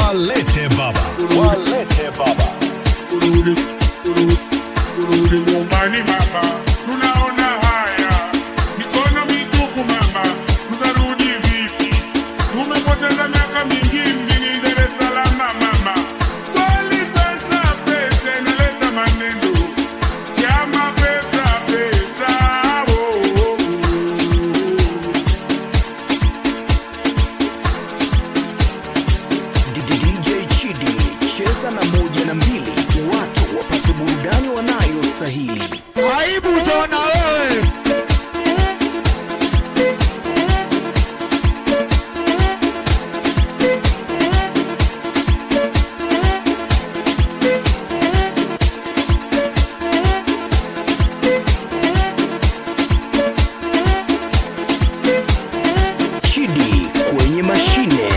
Walete baba, walete baba. Nyumbani mama, tunaona haya, mikono mitupu mama, tutarudi vipi? Tumepoteza miaka mingi mjini Dar es Salaam mama. Kweli pesa pesa inaleta maneno, kama pesa pesa oh, oh, oh. DJ Chidi, cheza na 1 na 2, watu wapate burudani wanayostahili. Aibu utaona wewe. Chidi kwenye mashine.